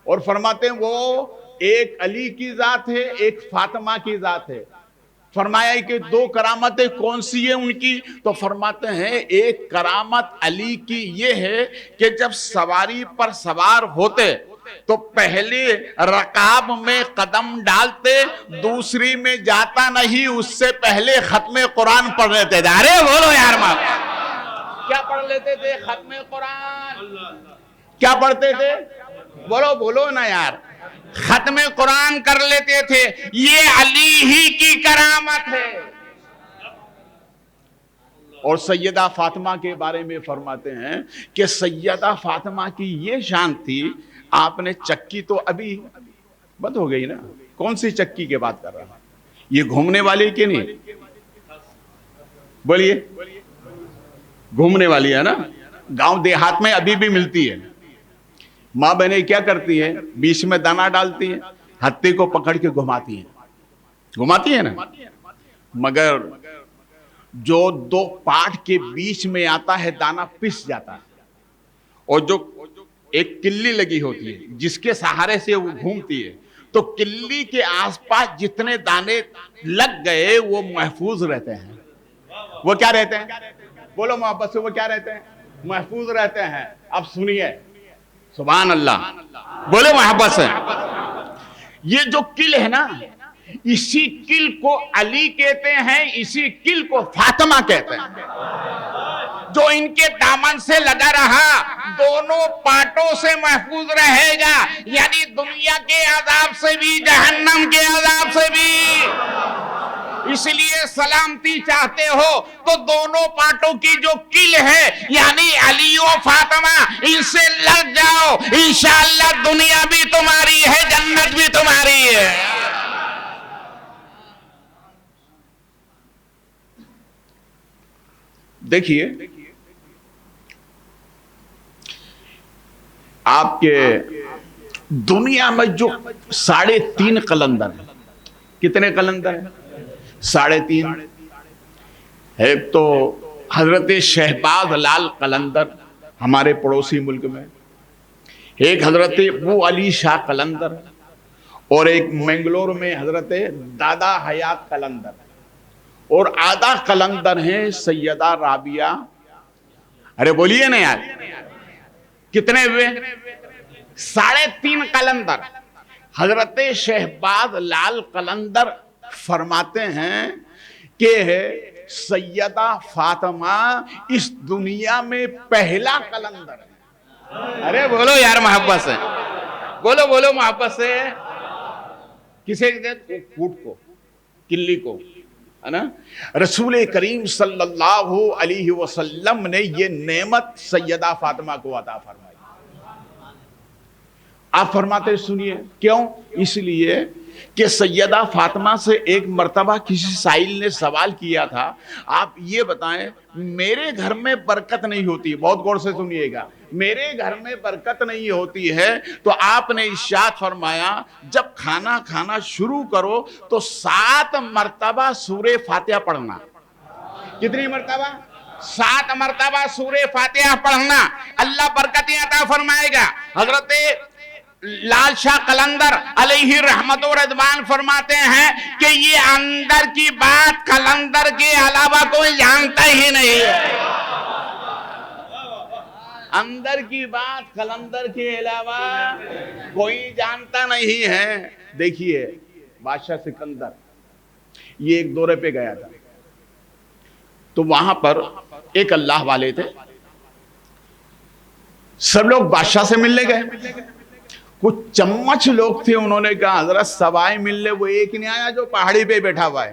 اور فرماتے ہیں وہ ایک علی کی ذات ہے، ایک فاطمہ کی ذات ہے۔ فرمایا کہ دو کرامتیں کون سی ہیں ان کی؟ تو فرماتے ہیں ایک کرامت علی کی یہ ہے کہ جب سواری پر سوار ہوتے تو پہلے رکاب میں قدم ڈالتے، دوسری میں جاتا نہیں، اس سے پہلے ختم قرآن پڑھ لیتے تھے۔ ارے بولو یار ماں، کیا پڑھ لیتے تھے؟ ختم قرآن۔ کیا پڑھتے تھے؟ بولو بولو نا یار، ختم قرآن کر لیتے تھے۔ یہ علی ہی کی کرامت ہے۔ اور سیدہ فاطمہ کے بارے میں فرماتے ہیں کہ سیدہ فاطمہ کی یہ شان تھی، آپ نے چکی تو ابھی بند ہو گئی نا، کون سی چکی کی بات کر رہا؟ یہ گھومنے والی کی نہیں؟ بولیے، گھومنے والی ہے نا، گاؤں دیہات میں ابھی بھی ملتی ہے۔ ماں بہنیں کیا کرتی ہیں؟ بیچ میں دانا ڈالتی ہیں، ہتھی کو پکڑ کے گھماتی ہیں نا، مگر جو دو پاٹ کے بیچ میں آتا ہے دانا پس جاتا ہے، اور جو ایک کلی لگی ہوتی ہے جس کے سہارے سے وہ گھومتی ہے، تو کلی کے آس پاس جتنے دانے لگ گئے وہ محفوظ رہتے ہیں۔ وہ کیا رہتے ہیں؟ بولو محبت سے، وہ کیا رہتے ہیں؟ محفوظ رہتے ہیں۔ اب سنیے، سبحان اللہ، بولے محبت سے۔ یہ جو کل ہے نا، اسی کل کو علی کہتے ہیں، اسی کل کو فاطمہ کہتے ہیں۔ جو ان کے دامن سے لگا رہا دونوں پاٹوں سے محفوظ رہے گا، یعنی دنیا کے عذاب سے بھی، جہنم کے عذاب سے بھی۔ اس لیے سلامتی چاہتے ہو تو دونوں پاٹوں کی جو کل ہے یعنی علی و فاطمہ، ان سے لگ جاؤ، انشاءاللہ دنیا بھی تمہاری ہے، جنت بھی تمہاری ہے۔ دیکھیے آپ کے دنیا میں جو 3.5 قلندر ہیں، کتنے قلندر ہیں؟ 3.5۔ ایک تو حضرت شہباز لال قلندر ہمارے پڑوسی ملک میں، ایک حضرت ابو علی شاہ قلندر، اور ایک منگلور میں حضرت دادا حیات قلندر، اور آدھا قلندر ہیں سیدہ رابعہ۔ ارے بولیے نا یار، کتنے ہوئے؟ 3.5 قلندر۔ حضرت شہباز لال قلندر فرماتے ہیں کہ سیدہ فاطمہ اس دنیا میں پہلا قلندر ہے۔ ارے بولو یار محبت سے، بولو بولو محبت سے۔ کسے کہتے؟ کوٹ کو، کلی کو، ہے نا۔ رسول کریم صلی اللہ علیہ وسلم نے یہ نعمت سیدہ فاطمہ کو عطا فرمائی۔ آپ فرماتے سنیے کیوں؟ اس لیے کہ سیدہ فاطمہ سے ایک مرتبہ کسی سائل نے سوال کیا تھا، آپ یہ بتائیں میرے گھر میں برکت نہیں ہوتی، بہت غور سے سنیے گا، میرے گھر میں برکت نہیں ہوتی ہے، تو آپ نے ارشاد فرمایا جب کھانا کھانا شروع کرو تو 7 مرتبہ سورہ فاتحہ پڑھنا۔ کتنی مرتبہ؟ 7 مرتبہ سورہ فاتحہ پڑھنا، اللہ برکتیں عطا فرمائے گا۔ حضرت لال شاہ قلندر علیہ رحمت و رضوان فرماتے ہیں کہ یہ اندر کی بات قلندر کے علاوہ کوئی جانتا ہی نہیں ہے۔ اندر کی بات قلندر کے علاوہ کوئی جانتا نہیں ہے۔ دیکھیے بادشاہ سکندر یہ ایک دورے پہ گیا تھا، تو وہاں پر ایک اللہ والے تھے، سب لوگ بادشاہ سے ملنے گئے۔ کچھ چمچ لوگ تھے، انہوں نے کہا حضرت سوائے ملنے وہ ایک نہیں آیا جو پہاڑی پہ بیٹھا ہوا ہے۔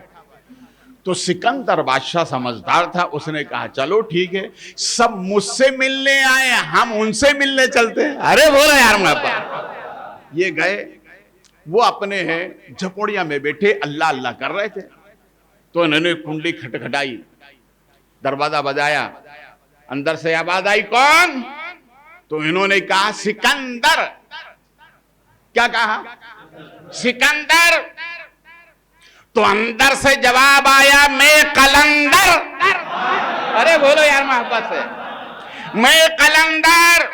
تو سکندر بادشاہ سمجھدار تھا، اس نے کہا چلو ٹھیک ہے، سب مجھ سے ملنے آئے، ہم ان سے ملنے چلتے ہیں۔ ارے بولو یار محبا۔ یہ گئے، وہ اپنے ہیں جھپوڑیاں میں بیٹھے اللہ اللہ کر رہے تھے۔ تو انہوں نے کنڈلی کھٹکھٹائی، دروازہ بجایا، اندر سے آواز آئی کون؟ تو انہوں نے کہا سکندر۔ کیا کہا؟ سکندر۔ تو اندر سے جواب آیا میں قلندر۔ ارے بولو یار محبت سے، میں قلندر۔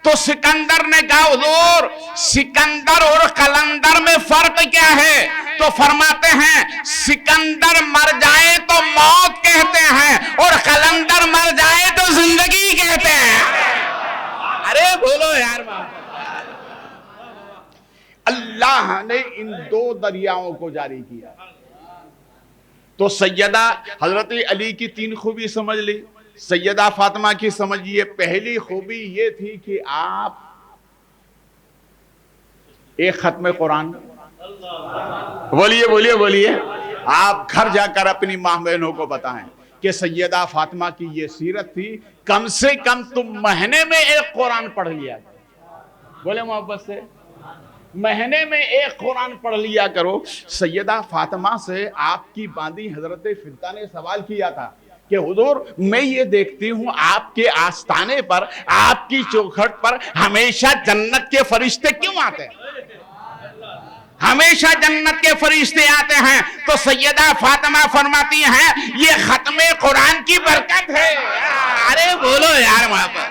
تو سکندر نے کہا حضور سکندر اور قلندر میں فرق کیا ہے؟ تو فرماتے ہیں سکندر مر جائے تو موت کہتے ہیں اور قلندر مر جائے تو زندگی کہتے ہیں۔ ارے بولو یار اللہ نے ان دو دریاؤں کو جاری کیا۔ تو سیدہ حضرت علی کی 3 خوبی سمجھ لی، سیدہ فاطمہ کی سمجھیے۔ پہلی خوبی یہ تھی کہ آپ ایک ختم قرآن، بولیے آپ گھر جا کر اپنی ماں بہنوں کو بتائیں کہ سیدہ فاطمہ کی یہ سیرت تھی، کم سے کم تم مہینے میں ایک قرآن پڑھ لیا کرو۔ بولے محبت سے، مہینے میں ایک قرآن پڑھ لیا کرو۔ سیدہ فاطمہ سے آپ کی باندی حضرت فضہ نے سوال کیا تھا کہ حضور میں یہ دیکھتی ہوں آپ کے آستانے پر، آپ کی چوکھٹ پر ہمیشہ جنت کے فرشتے کیوں آتے ہیں؟ ہمیشہ جنت کے فرشتے آتے ہیں۔ تو سیدہ فاطمہ فرماتی ہیں یہ ختم قرآن کی برکت ہے۔ ارے بولو یار محبت،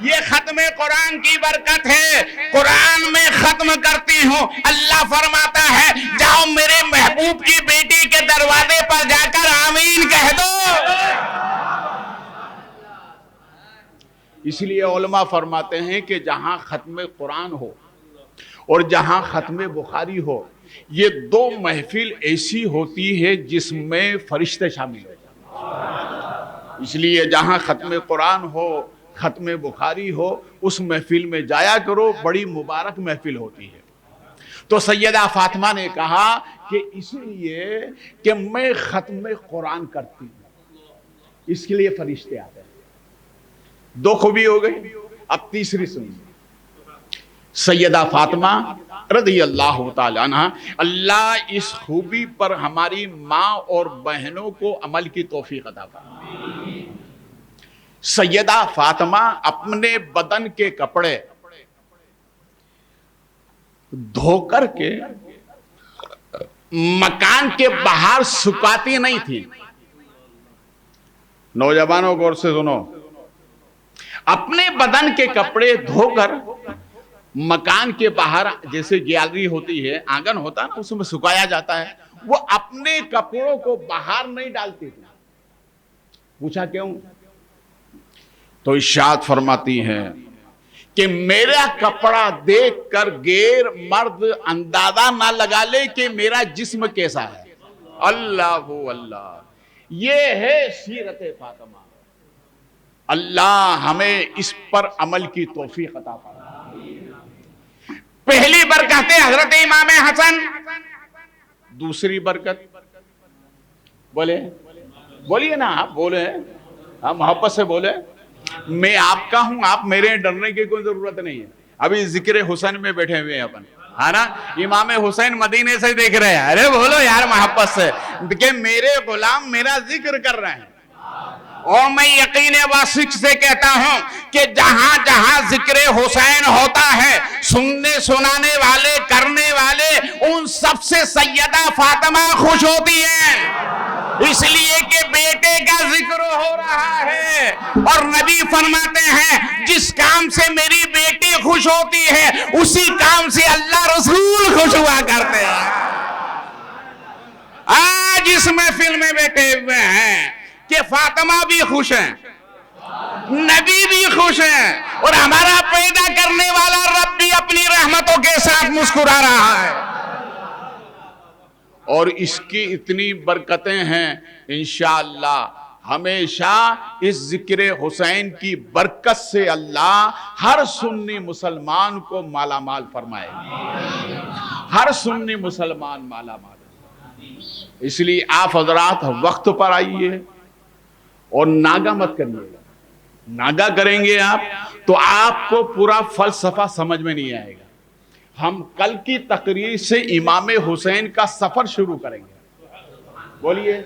یہ ختم قرآن کی برکت ہے۔ قرآن میں ختم کرتی ہوں، اللہ فرماتا ہے جاؤ میرے محبوب کی بیٹی کے دروازے پر جا کر آمین کہہ دو۔ اس لیے علماء فرماتے ہیں کہ جہاں ختم قرآن ہو اور جہاں ختم بخاری ہو، یہ 2 محفل ایسی ہوتی ہے جس میں فرشتے شامل ہیں۔ اس لیے جہاں ختم قرآن ہو، ختم بخاری ہو، اس محفل میں جایا کرو، بڑی مبارک محفل ہوتی ہے۔ تو سیدہ فاطمہ نے کہا کہ اس لیے کہ میں ختم قرآن کرتی ہوں، اس کے لیے فرشتے آتے ہیں۔ 2 خوبی ہو گئی، اب تیسری سنیے۔ سیدہ فاطمہ رضی اللہ تعالی عنہ، اللہ اس خوبی پر ہماری ماں اور بہنوں کو عمل کی توفیق عطا فرمائے۔ سیدہ فاطمہ اپنے بدن کے کپڑے دھو کر کے مکان کے باہر سکھاتی نہیں تھی۔ نوجوانوں غور سے سنو، اپنے بدن کے کپڑے دھو کر مکان کے باہر، جیسے گیلری ہوتی ہے، آنگن ہوتا ہے، اس میں سکھایا جاتا ہے، وہ اپنے کپڑوں کو باہر نہیں ڈالتی تھی۔ پوچھا کیوں؟ تو ارشاد فرماتی ہیں کہ میرا کپڑا دیکھ کر غیر مرد اندازہ نہ لگا لے کہ میرا جسم کیسا ہے۔ اللہ اللہ، یہ ہے سیرت فاطمہ۔ اللہ ہمیں اس پر عمل کی توفیق عطا فرمائے۔ پہلی برکت ہے حضرت امام حسن۔ دوسری برکت بولیے نا، آپ بولے، محبت سے بولے۔ میں آپ کا ہوں، آپ میرے ڈرنے کی کوئی ضرورت نہیں ہے۔ ابھی ذکر حسین میں بیٹھے ہوئے ہیں اپن، ہے نا، امام حسین مدینے سے دیکھ رہے ہیں۔ ارے بولو یار محبت سے کہ میرے غلام میرا ذکر کر رہے ہیں، اور میں یقین واثق سے کہتا ہوں کہ جہاں جہاں ذکر حسین ہوتا ہے، سننے سنانے والے کرنے والے ان سب سے سیدہ فاطمہ خوش ہوتی ہیں، اس لیے کہ بیٹے کا ذکر ہو رہا ہے۔ اور نبی فرماتے ہیں جس کام سے میری بیٹی خوش ہوتی ہے اسی کام سے اللہ رسول خوش ہوا کرتے ہیں۔ آج اس محفل میں بیٹھے ہوئے ہیں کہ فاطمہ بھی خوش ہیں، نبی بھی خوش ہیں، اور ہمارا پیدا کرنے والا رب بھی اپنی رحمتوں کے ساتھ مسکرا رہا ہے۔ اور اس کی اتنی برکتیں ہیں، انشاءاللہ ہمیشہ اس ذکر حسین کی برکت سے اللہ ہر سنی مسلمان کو مالا مال فرمائے، ہر سنی مسلمان مالا مال۔ اس لیے آپ حضرات وقت پر آئیے اور ناگا مت کریے گا۔ ناگا کریں گے آپ تو آپ کو پورا فلسفہ سمجھ میں نہیں آئے گا۔ ہم کل کی تقریر سے امام حسین کا سفر شروع کریں گے۔ بولیے،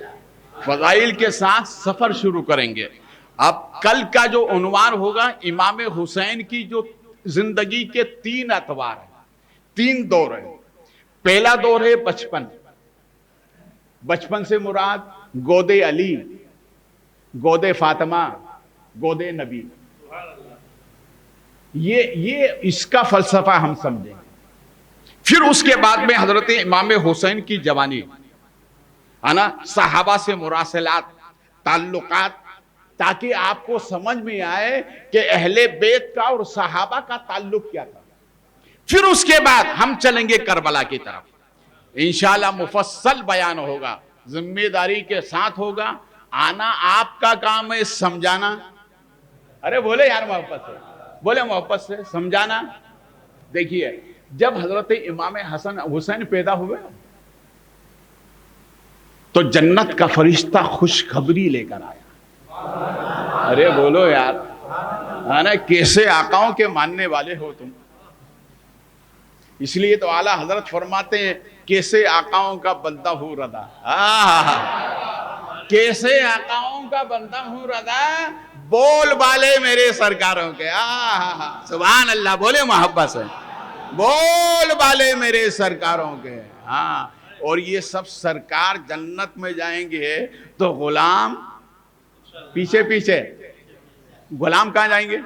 فضائل کے ساتھ سفر شروع کریں گے. اب کل کا جو عنوان ہوگا امام حسین کی جو زندگی کے 3 اتوار ہیں, 3 دور ہیں. پہلا دور ہے بچپن. بچپن سے مراد گود علی, گود فاطمہ, گود نبی. یہ اس کا فلسفہ ہم سمجھیں. پھر اس کے بعد میں حضرت امام حسین کی جوانی, ہے نا, صحابہ سے مراسلات, تعلقات, تاکہ آپ کو سمجھ میں آئے کہ اہل بیت کا اور صحابہ کا تعلق کیا تھا. پھر اس کے بعد ہم چلیں گے کربلا کی طرف. انشاءاللہ مفصل بیان ہوگا, ذمہ داری کے ساتھ ہوگا. آنا آپ کا کام ہے, سمجھانا. ارے بولے یار محبت سے, بولے محبت سے سمجھانا. دیکھیے جب حضرت امام حسین پیدا ہوئے تو جنت کا فرشتہ خوشخبری لے کر آیا. ارے بولو یار, ہے نا, کیسے آقاؤں کے ماننے والے ہو تم. اس لیے تو اعلیٰ حضرت فرماتے ہیں کیسے آقاؤں کا بندہ ہوں رضا. کیسے آقاؤں کا بندہ ہوں رضا, بول بالے میرے سرکاروں کے. سبحان اللہ, بولے محبت سے, بول بالے میرے سرکاروں کے. ہاں, اور یہ سب سرکار جنت میں جائیں گے تو غلام پیچھے پیچھے. غلام کہاں جائیں گے؟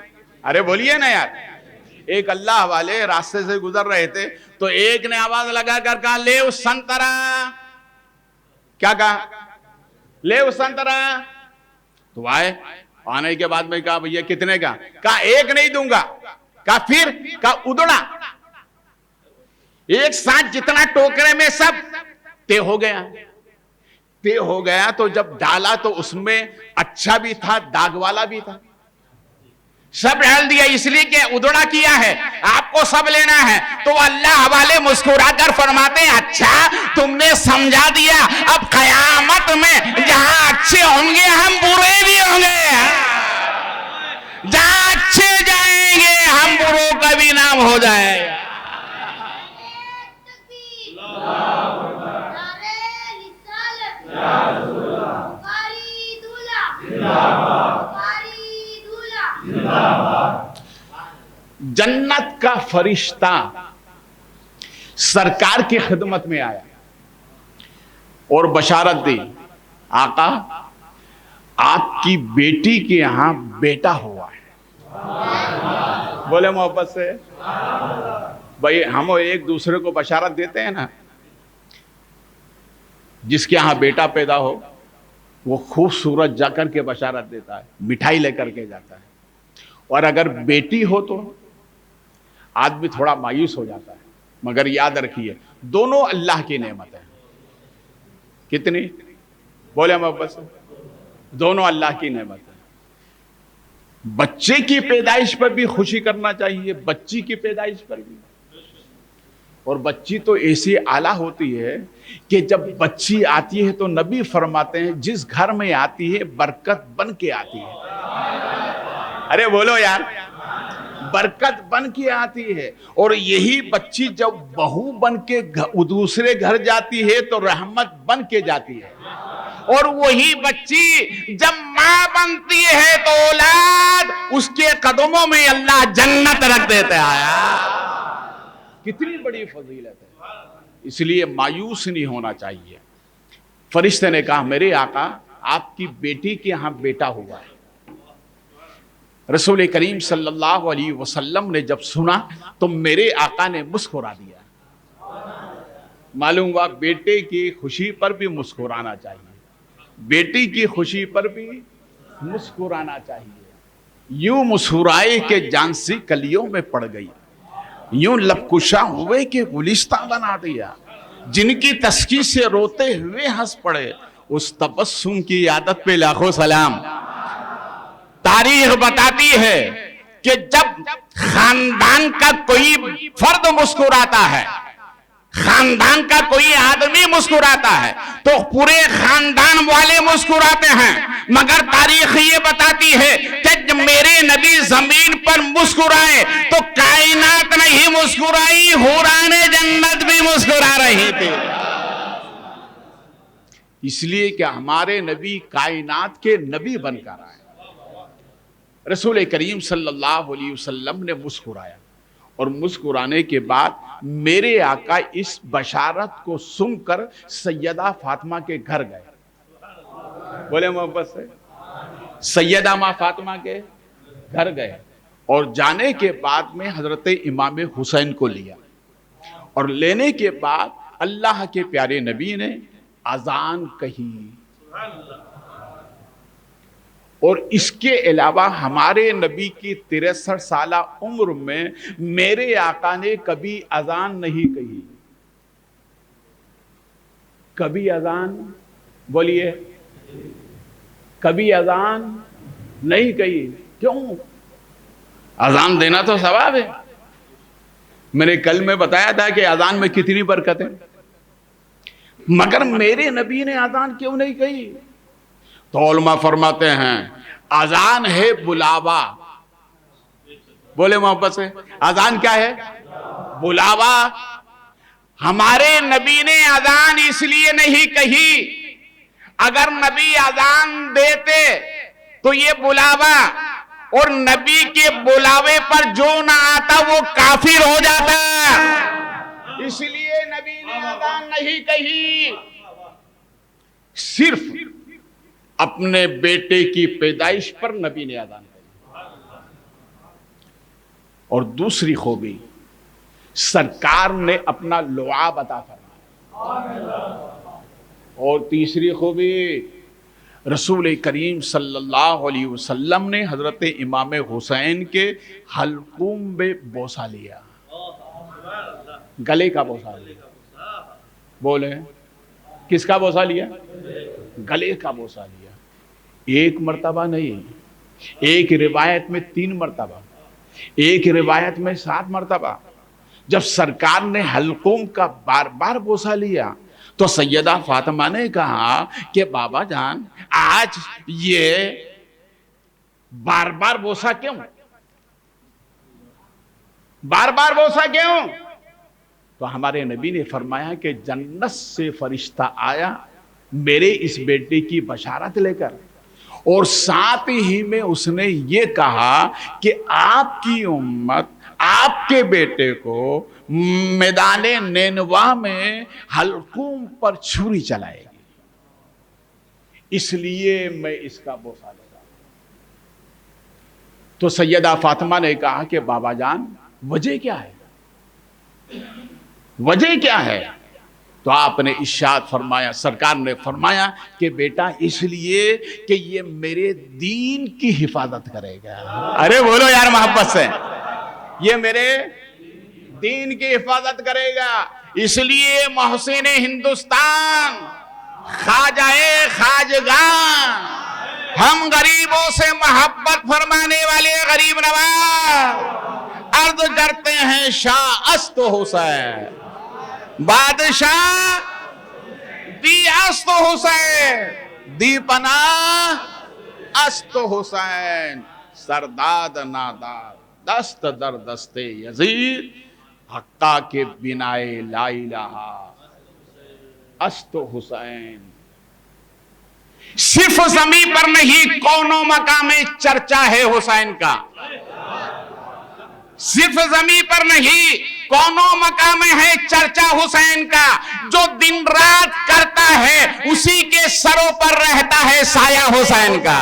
ارے بولیے نا یار. ایک اللہ والے راستے سے گزر رہے تھے تو ایک نے آواز لگا کر کہا لے اس سنترا. کیا کہا؟ لے اس سنترا. تو آئے, آنے کے بعد میں کہا بھیا کتنے کا؟ کہا 1 نہیں دوں گا. کہا پھر؟ کہا ادڑا. ایک ساتھ جتنا ٹوکرے میں سب طے ہو گیا. طے ہو گیا تو جب ڈالا تو اس میں اچھا بھی تھا, داغ والا بھی تھا. سب ڈال دیا, اس لیے کہ ادڑا کیا ہے, آپ کو سب لینا ہے. تو اللہ والے مسکرا کر فرماتے ہیں اچھا تم نے سمجھا دیا, اب قیامت میں جہاں اچھے ہوں گے ہم برے بھی ہوں گے. جہاں اچھے جائیں گے ہم بروں کا بھی نام ہو جائے گا. جنت کا فرشتہ سرکار کی خدمت میں آیا اور بشارت دی, آقا آپ کی بیٹی کے یہاں بیٹا ہوا ہے. بولے محبت سے. بھائی ہم ایک دوسرے کو بشارت دیتے ہیں نا, جس کے یہاں بیٹا پیدا ہو وہ خوبصورت جا کر کے بشارت دیتا ہے, مٹھائی لے کر کے جاتا ہے. اور اگر بیٹی ہو تو آدمی تھوڑا مایوس ہو جاتا ہے. مگر یاد رکھیے دونوں اللہ کی نعمت ہیں. کتنی؟ بولے محبت سے, دونوں اللہ کی نعمت ہے. بچے کی پیدائش پر بھی خوشی کرنا چاہیے, بچی کی پیدائش پر بھی. اور بچی تو ایسی اعلیٰ ہوتی ہے کہ جب بچی آتی ہے تو نبی فرماتے ہیں جس گھر میں آتی ہے برکت بن کے آتی ہے. ارے بولو یار, برکت بن کے آتی ہے. اور یہی بچی جب بہو بن کے دوسرے گھر جاتی ہے تو رحمت بن کے جاتی ہے. اور وہی بچی جب ماں بنتی ہے تو اولاد اس کے قدموں میں اللہ جنت رکھ دیتا ہے. کتنی بڑی فضیلت ہے. اس لیے مایوس نہیں ہونا چاہیے. فرشتے نے کہا میرے آقا آپ کی بیٹی کے یہاں بیٹا ہوا ہے. رسول کریم صلی اللہ علیہ وسلم نے جب سنا تو میرے آقا نے مسکرا دیا. معلوم ہوا بیٹے کی خوشی پر بھی مسکرانا چاہیے, بیٹی کی خوشی پر بھی مسکرانا چاہیے. یوں مسکرائے کہ جان سی کلیوں میں پڑ گئی, یوں لب کشا ہوئے کہ گلستہ بنا دیا. جن کی تسکی سے روتے ہوئے ہنس پڑے اس تبسم کی عادت پہ لاکھوں سلام. تاریخ بتاتی ہے کہ جب خاندان کا کوئی فرد مسکراتا ہے, خاندان کا کوئی آدمی مسکراتا ہے تو پورے خاندان والے مسکراتے ہیں. مگر تاریخ یہ بتاتی ہے کہ جب میرے نبی زمین پر مسکرائے تو کائنات نہیں مسکرائی, حوران جنت بھی مسکرا رہی تھی. اس لیے کہ ہمارے نبی کائنات کے نبی بن کر آئے. رسول کریم صلی اللہ علیہ وسلم نے مسکرایا اور مسکرانے کے بعد میرے آقا اس بشارت کو سن کر سیدہ فاطمہ کے گھر گئے. بولے محبت سے. سیدہ ماں فاطمہ کے گھر گئے اور جانے کے بعد میں حضرت امام حسین کو لیا اور لینے کے بعد اللہ کے پیارے نبی نے اذان کہی. اور اس کے علاوہ ہمارے نبی کی 63 سالہ عمر میں میرے آقا نے کبھی اذان نہیں کہی. کبھی اذان بولیے کبھی اذان نہیں کہی. کیوں؟ اذان دینا تو ثواب ہے. میں نے کل میں بتایا تھا کہ اذان میں کتنی برکتیں، مگر میرے نبی نے اذان کیوں نہیں کہی؟ تو علماء فرماتے ہیں اذان ہے بلاوا. بولے محبت سے. اذان کیا ہے؟ بلاوا. ہمارے نبی نے اذان اس لیے نہیں کہی، اگر نبی اذان دیتے تو یہ بلاوا اور نبی کے بلاوے پر جو نہ آتا وہ کافر ہو جاتا. اس لیے نبی نے اذان نہیں کہی. صرف اپنے بیٹے کی پیدائش پر نبی نے اذان کہی. اور دوسری خوبی، سرکار نے اپنا لعاب عطا فرمایا. اور تیسری خوبی، رسول کریم صلی اللہ علیہ وسلم نے حضرت امام حسین کے حلقوم میں بوسہ لیا. گلے کا بوسہ لیا. بولے کس کا بوسہ لیا؟ گلے کا بوسہ لیا. ایک مرتبہ نہیں، ایک روایت میں 3 مرتبہ، ایک روایت میں 7 مرتبہ. جب سرکار نے حلقوم کا بار بار بوسہ لیا تو سیدہ فاطمہ نے کہا کہ بابا جان آج یہ بار بار بوسہ کیوں؟ بار بار بوسہ کیوں؟ تو ہمارے نبی نے فرمایا کہ جنت سے فرشتہ آیا میرے اس بیٹے کی بشارت لے کر، اور ساتھ ہی میں اس نے یہ کہا کہ آپ کی امت آپ کے بیٹے کو میدان نینوا میں حلقوم پر چھری چلائے گی، اس لیے میں اس کا بوسہ لے گا. تو سیدہ فاطمہ نے کہا کہ بابا جان وجہ کیا ہے؟ وجہ کیا ہے؟ تو آپ نے ارشاد فرمایا، سرکار نے فرمایا کہ بیٹا اس لیے کہ یہ میرے دین کی حفاظت کرے گا. ارے بولو یار محبت سے. یہ میرے دین کی حفاظت کرے گا. اس لیے محسن ہندوستان، خواجہ خواجگان، ہم غریبوں سے محبت فرمانے والے غریب نواز عرض کرتے ہیں شاہ است حسین، بادشاہ دی است حسین، دی پناہ است حسین، سرداد ناداد دست در دست یزید، حقا کے بنائے لا الہ است حسین. صرف زمین پر نہیں، کونوں مقام میں چرچا ہے حسین کا. صرف زمین پر نہیں، کونوں مقام میں ہے چرچا حسین کا. جو دن رات کرتا ہے اسی کے سروں پر رہتا ہے سایہ حسین کا.